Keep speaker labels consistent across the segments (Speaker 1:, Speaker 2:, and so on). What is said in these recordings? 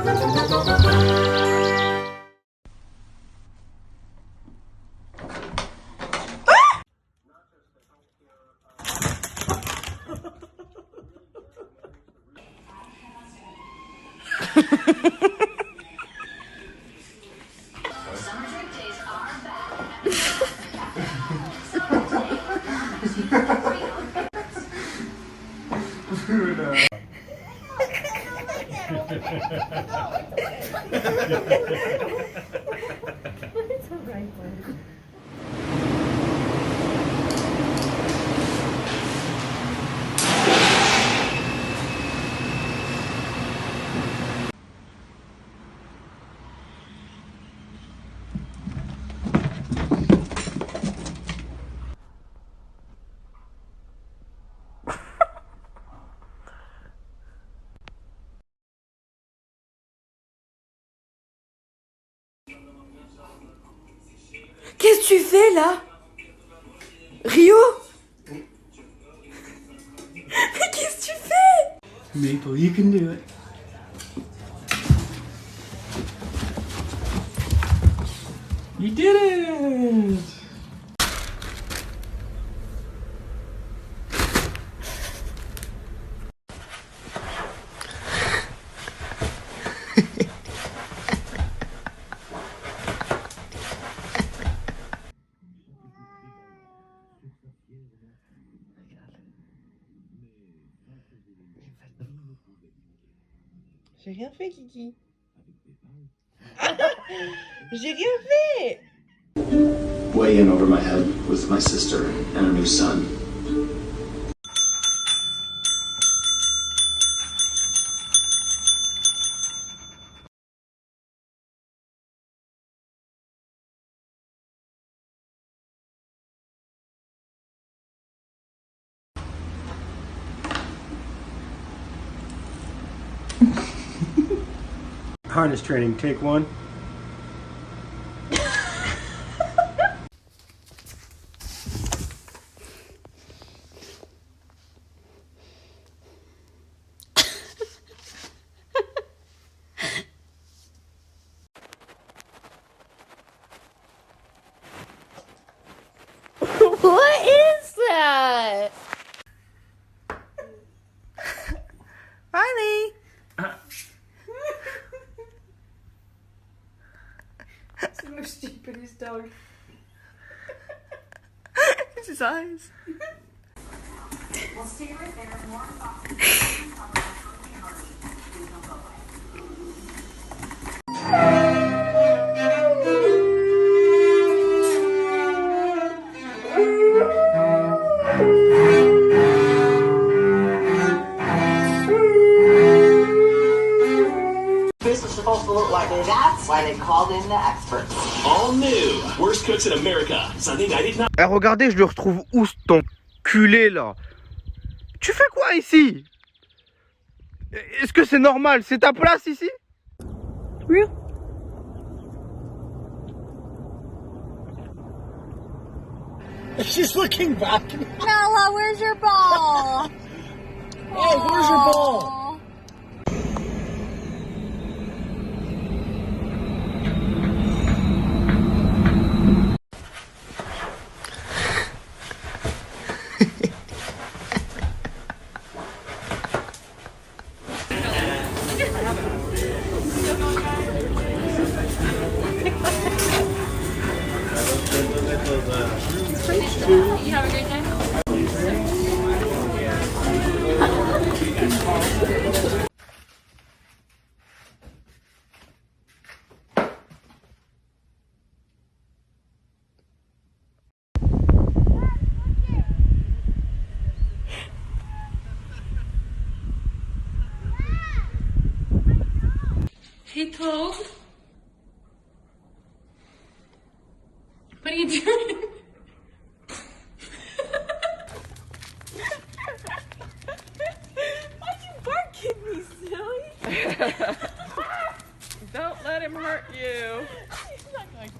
Speaker 1: It's alright, buddy.
Speaker 2: Qu'est-ce que tu fais là? Rio? Mais qu'est-ce que tu fais?
Speaker 3: Maple, you can do it. You did it!
Speaker 2: J'ai rien fait, Kiki. J'ai rien fait.
Speaker 4: Way in over my head with my sister and her new son.
Speaker 3: Harness training, take one.
Speaker 1: What is that?
Speaker 2: Riley.
Speaker 1: It's the most stupidest dog.
Speaker 2: It's his eyes.
Speaker 5: This is supposed to look like this. That's why they called in the experts.
Speaker 6: All new. Worst cooks in America. Something I did not.
Speaker 7: Eh, regardez, je le retrouve où, cet enculé là? Tu fais quoi ici? Est-ce que c'est normal? C'est ta place ici?
Speaker 2: Oui.
Speaker 3: She's looking back.
Speaker 1: Nala, where's your ball?
Speaker 3: Hey, where's your ball?
Speaker 1: You have a great day? Hey, Toad. What are you doing? Why'd you bark at me, silly?
Speaker 2: Don't let him hurt you.
Speaker 1: He's not going to.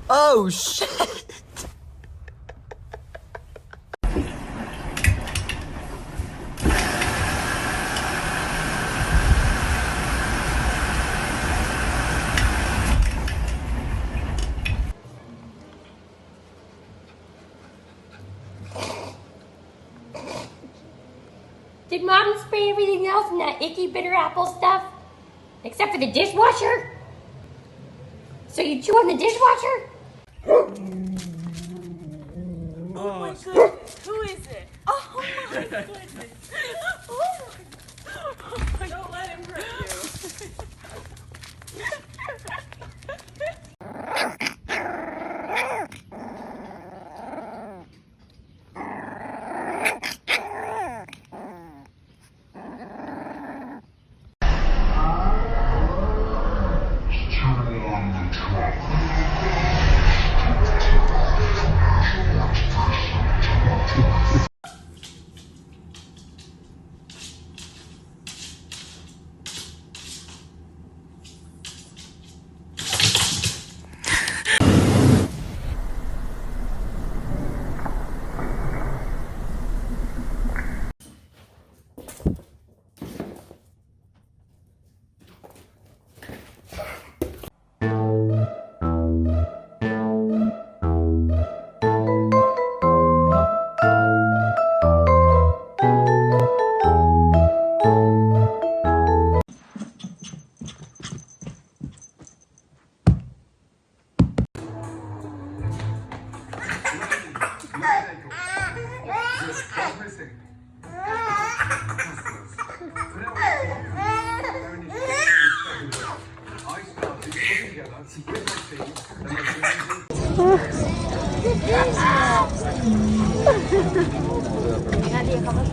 Speaker 2: Oh shit!
Speaker 8: Did Mom spray everything else in that icky bitter apple stuff? Except for the dishwasher? So you chew on the dishwasher?
Speaker 2: Oh my goodness. Who is it? Oh my goodness. Oh my. Don't let him hurt you.
Speaker 8: Nanti kamu